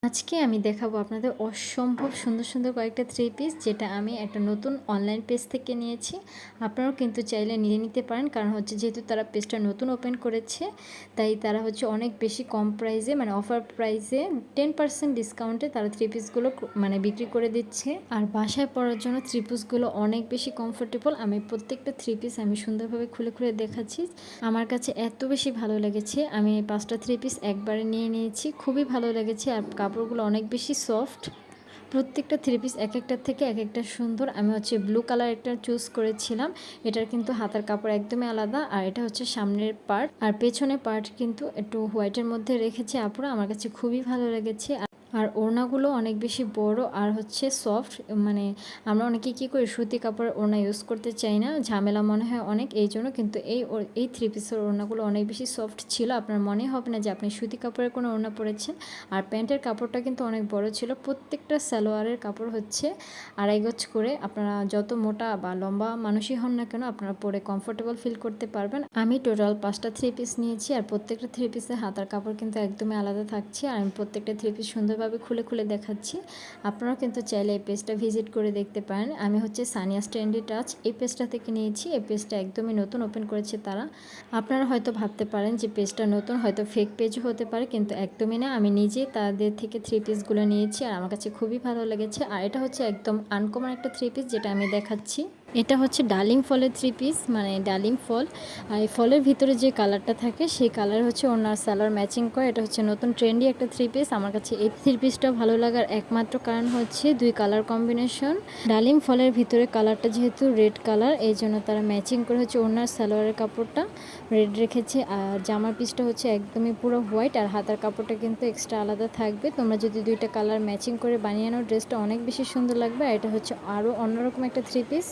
আজকে আমি দেখাবো আপনাদের অসম্ভব সুন্দর সুন্দর কয়েকটা থ্রি পিস, যেটা আমি একটা নতুন অনলাইন পেজ থেকে নিয়েছি। আপনারাও কিন্তু চাইলে নিয়ে নিতে পারেন, কারণ হচ্ছে যেহেতু তারা পেজটা নতুন ওপেন করেছে, তাই তারা হচ্ছে অনেক বেশি কম প্রাইসে, মানে অফার প্রাইসে 10% ডিসকাউন্টে তারা থ্রি পিসগুলো মানে বিক্রি করে দিচ্ছে। আর বাসায় পরার জন্য থ্রি পিসগুলো অনেক বেশি কমফোর্টেবল। আমি প্রত্যেকটা থ্রি পিস আমি সুন্দরভাবে খুলে খুলে দেখাচ্ছি। আমার কাছে এত বেশি ভালো লেগেছে, আমি এই 5টা থ্রি পিস একবারে নিয়ে নিয়েছি। খুবই ভালো লেগেছে, আর কাপড়গুলো অনেক বেশি সফট। প্রত্যেকটা থ্রি পিস এক একটার থেকে এক একটা সুন্দর। আমি হচ্ছে ব্লু কালার একটা চুজ করেছিলাম। এটার কিন্তু হাতার কাপড় একদমই আলাদা, আর এটা হচ্ছে সামনের পার্ট, আর পেছনের পার্ট কিন্তু একটু হোয়াইটের মধ্যে রেখেছে আপুরা। আমার কাছে খুবই ভালো লেগেছে। আর ওড়নাগুলো অনেক বেশি বড় আর হচ্ছে সফট। মানে আমরা অনেকে কী করি, সুতি কাপড়ের ওড়না ইউজ করতে চাই না, ঝামেলা মনে হয় অনেক, এই জন্য। কিন্তু এই থ্রি পিসের ওড়নাগুলো অনেক বেশি সফট ছিল। আপনার মনে হবে না যে আপনি সুতি কাপড়ের কোনো ওড়না পরেছেন। আর প্যান্টের কাপড়টা কিন্তু অনেক বড় ছিল। প্রত্যেকটা সালোয়ারের কাপড় হচ্ছে 2.5 গজ করে। আপনারা যত মোটা বা লম্বা মানুষই হন না কেন, আপনারা পরে কমফোর্টেবল ফিল করতে পারবেন। আমি টোটাল 5টা থ্রি পিস নিয়েছি, আর প্রত্যেকটা থ্রি পিসের হাতার কাপড় কিন্তু একদমই আলাদা থাকছে। আর আমি প্রত্যেকটা থ্রি পিস সুন্দরভাবে খুলে খুলে দেখাচ্ছি। আপনারাও কিন্তু চাইলে এই পেজটা ভিজিট করে দেখতে পারেন। আমি হচ্ছে সানিয়া ট্রেন্ডি টাচ এই পেজটা থেকে নিয়েছি। এই পেজটা একদমই নতুন ওপেন করেছে তারা। আপনারা হয়তো ভাবতে পারেন যে পেজটা নতুন, হয়তো ফেক পেজও হতে পারে, কিন্তু একদমই না। আমি নিজে তাদের থেকে থ্রি পিসগুলো নিয়েছি, আর আমার কাছে খুবই ভালো লেগেছে। আর এটা হচ্ছে একদম আনকমন একটা থ্রি পিস, যেটা আমি দেখাচ্ছি। এটা হচ্ছে ডালিম ফলের থ্রি পিস, মানে ডালিম ফল। আর এই ফলের ভিতরে যে কালারটা থাকে, সেই কালার হচ্ছে ওনার সালোয়ার ম্যাচিং করে। এটা হচ্ছে নতুন ট্রেন্ডি একটা থ্রি পিস। আমার কাছে এই থ্রি পিসটা ভালো লাগার একমাত্র কারণ হচ্ছে দুই কালার কম্বিনেশন। ডালিম ফলের ভিতরে কালারটা যেহেতু রেড কালার, এই জন্য তারা ম্যাচিং করে হচ্ছে ওনার সালোয়ারের কাপড়টা রেড রেখেছে। আর জামার পিসটা হচ্ছে একদমই পুরো হোয়াইট, আর হাতার কাপড়টা কিন্তু এক্সট্রা আলাদা থাকবে। তোমরা যদি দুইটা কালার ম্যাচিং করে বানিয়ে নাও, ড্রেসটা অনেক বেশি সুন্দর লাগবে। আর এটা হচ্ছে আরও অন্যরকম একটা থ্রি পিস।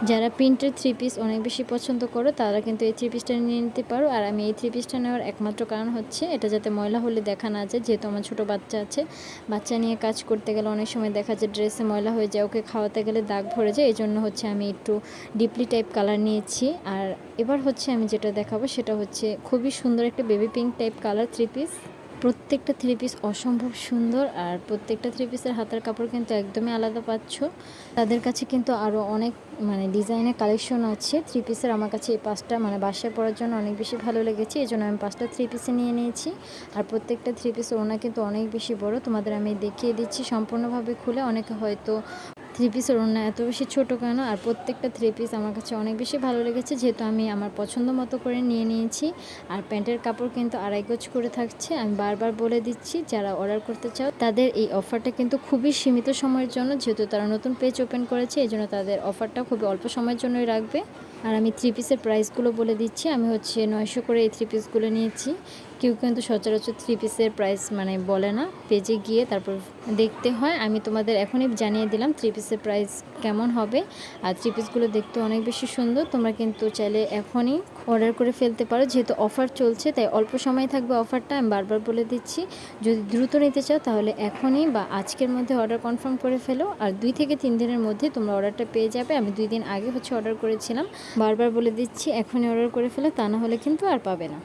যারা প্রিন্টের থ্রি পিস অনেক বেশি পছন্দ করো, তারা কিন্তু এই থ্রি পিসটা নিয়ে নিতে পারো। আর আমি এই থ্রি পিসটা নেওয়ার একমাত্র কারণ হচ্ছে এটা যাতে ময়লা হলে দেখা না যায়। যেহেতু আমার ছোটো বাচ্চা আছে, বাচ্চা নিয়ে কাজ করতে গেলে অনেক সময় দেখা যায় ড্রেসে ময়লা হয়ে যায়, ওকে খাওয়াতে গেলে দাগ ভরে যায়। এই জন্য হচ্ছে আমি একটু ডিপলি টাইপ কালার নিয়েছি। আর এবার হচ্ছে আমি যেটা দেখাবো সেটা হচ্ছে খুবই সুন্দর একটা baby pink type colour three piece. প্রত্যেকটা থ্রি পিস অসম্ভব সুন্দর, আর প্রত্যেকটা থ্রি পিসের হাতার কাপড় কিন্তু একদমই আলাদা পাচ্ছ। তাদের কাছে কিন্তু আরও অনেক মানে ডিজাইনের কালেকশন আছে থ্রি পিসের। আমার কাছে এই 5টা মানে বাসায় পরার জন্য অনেক বেশি ভালো লেগেছে, এই জন্য আমি 5টা থ্রি পিসে নিয়ে নিয়েছি। আর প্রত্যেকটা থ্রি পিসের ওড়না কিন্তু অনেক বেশি বড়। তোমাদের আমি দেখিয়ে দিচ্ছি সম্পূর্ণভাবে খুলে। অনেকে হয়তো থ্রি পিসের ওড়না এত বেশি ছোটো কেন। আর প্রত্যেকটা থ্রি পিস আমার কাছে অনেক বেশি ভালো লেগেছে, যেহেতু আমি আমার পছন্দ মতো করে নিয়ে নিয়েছি। আর প্যান্টের কাপড় কিন্তু 2.5 গজ করে থাকছে। আমি বারবার বলে দিচ্ছি, যারা অর্ডার করতে চাও তাদের এই অফারটা কিন্তু খুবই সীমিত সময়ের জন্য, যেহেতু তারা নতুন পেজ ওপেন করেছে, এই জন্য তাদের অফারটা খুবই অল্প সময়ের জন্যই রাখবে। আর আমি থ্রি পিসের প্রাইসগুলো বলে দিচ্ছি। আমি হচ্ছে 900 করে এই থ্রি পিসগুলো নিয়েছি। কেউ কিন্তু সচরাচর থ্রি পিসের প্রাইস মানে বলে না, পেজে গিয়ে তারপর দেখতে হয়। আমি তোমাদের এখনই জানিয়ে দিলাম থ্রি পিসের প্রাইস কেমন হবে। আর থ্রি পিসগুলো দেখতে অনেক বেশি সুন্দর। তোমরা কিন্তু চাইলে এখনই অর্ডার করে ফেলতে পারো, যেহেতু অফার চলছে তাই অল্প সময় থাকবে অফারটা। আমি বারবার বলে দিচ্ছি, যদি দ্রুত নিতে চাও তাহলে এখনই বা আজকের মধ্যে অর্ডার কনফার্ম করে ফেলো। আর 2 থেকে 3 দিনের মধ্যে তোমরা অর্ডারটা পেয়ে যাবে। আমি 2 দিন আগে হচ্ছে অর্ডার করেছিলাম। বারবার বলে দিচ্ছি, এখনই অর্ডার করে ফেলো, তা না হলে কিন্তু আর পাবে না।